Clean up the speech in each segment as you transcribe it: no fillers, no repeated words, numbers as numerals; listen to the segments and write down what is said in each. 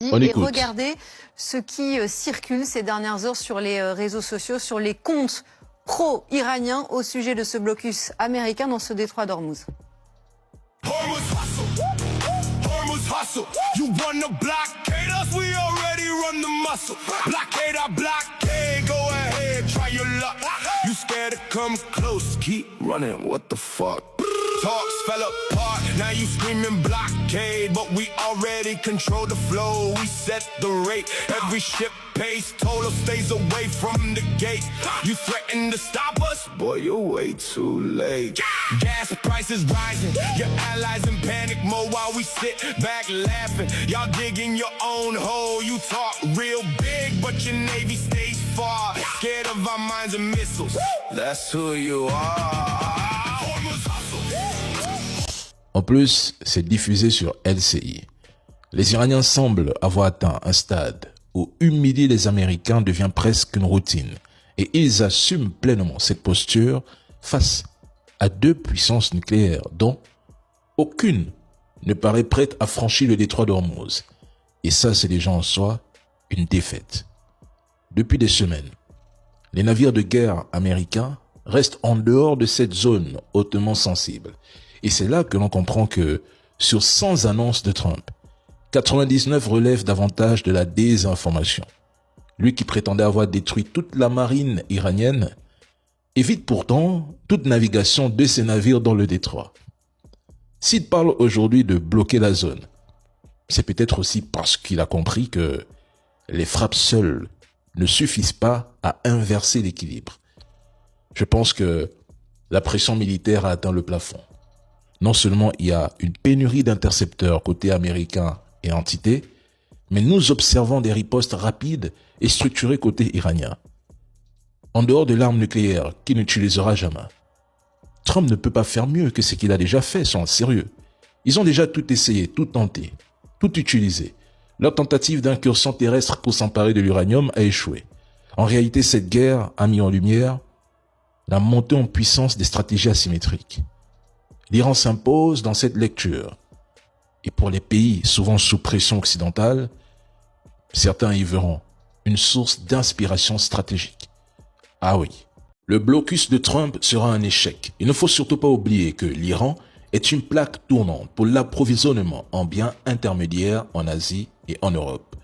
On et écoute. regardez ce qui circule ces dernières heures sur les réseaux sociaux, sur les comptes pro-iraniens au sujet de ce blocus américain dans ce détroit d'Ormuz. You wanna blockade us, we already run the muscle. Blockade our blockade, go ahead, try your luck. You scared to come close, keep running, what the fuck? Talks fell apart, now you screaming blockade. But we already control the flow, we set the rate. Every ship pays toll or stays away from the gate. You threaten to stop us, boy, you're way too late. Gas prices rising, your allies in panic mode while we sit back laughing. Y'all digging your own hole, you talk real big, but your Navy stays far. Scared of our mines and missiles, that's who you are. En plus, c'est diffusé sur LCI. Les Iraniens semblent avoir atteint un stade où humilier les Américains devient presque une routine, et ils assument pleinement cette posture face à deux puissances nucléaires dont aucune ne paraît prête à franchir le détroit d'Ormuz. Et ça, c'est déjà en soi une défaite. Depuis des semaines, les navires de guerre américains restent en dehors de cette zone hautement sensible. Et c'est là que l'on comprend que, sur 100 annonces de Trump, 99 relèvent davantage de la désinformation. Lui qui prétendait avoir détruit toute la marine iranienne évite pourtant toute navigation de ses navires dans le détroit. S'il parle aujourd'hui de bloquer la zone, c'est peut-être aussi parce qu'il a compris que les frappes seules ne suffisent pas à inverser l'équilibre. Je pense que la pression militaire a atteint le plafond. Non seulement il y a une pénurie d'intercepteurs côté américain et entité, mais nous observons des ripostes rapides et structurées côté iranien. En dehors de l'arme nucléaire qu'il n'utilisera jamais, Trump ne peut pas faire mieux que ce qu'il a déjà fait, soyons sérieux. Ils ont déjà tout essayé, tout tenté, tout utilisé. Leur tentative d'incursion terrestre pour s'emparer de l'uranium a échoué. En réalité, cette guerre a mis en lumière la montée en puissance des stratégies asymétriques. L'Iran s'impose dans cette lecture. Et pour les pays souvent sous pression occidentale, certains y verront une source d'inspiration stratégique. Ah oui, le blocus de Trump sera un échec. Il ne faut surtout pas oublier que l'Iran est une plaque tournante pour l'approvisionnement en biens intermédiaires en Asie et en Europe.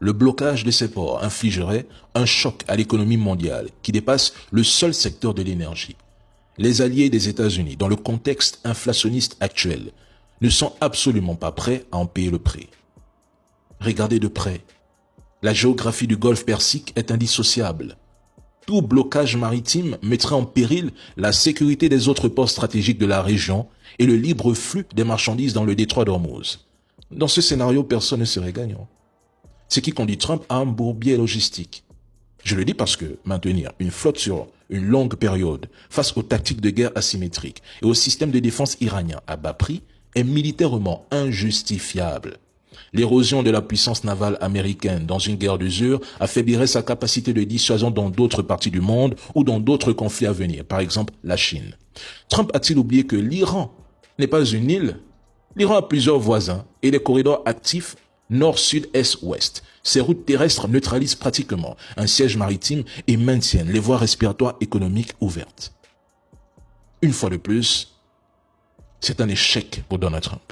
Le blocage de ces ports infligerait un choc à l'économie mondiale qui dépasse le seul secteur de l'énergie. Les alliés des États-Unis, dans le contexte inflationniste actuel, ne sont absolument pas prêts à en payer le prix. Regardez de près. La géographie du Golfe Persique est indissociable. Tout blocage maritime mettrait en péril la sécurité des autres ports stratégiques de la région et le libre flux des marchandises dans le détroit d'Ormuz. Dans ce scénario, personne ne serait gagnant. Ce qui conduit Trump à un bourbier logistique. Je le dis parce que maintenir une flotte sur une longue période face aux tactiques de guerre asymétriques et au système de défense iranien à bas prix est militairement injustifiable. L'érosion de la puissance navale américaine dans une guerre d'usure affaiblirait sa capacité de dissuasion dans d'autres parties du monde ou dans d'autres conflits à venir, par exemple la Chine. Trump a-t-il oublié que l'Iran n'est pas une île? L'Iran a plusieurs voisins et des corridors actifs nord, sud, est, ouest. Ces routes terrestres neutralisent pratiquement un siège maritime et maintiennent les voies respiratoires économiques ouvertes. Une fois de plus, c'est un échec pour Donald Trump.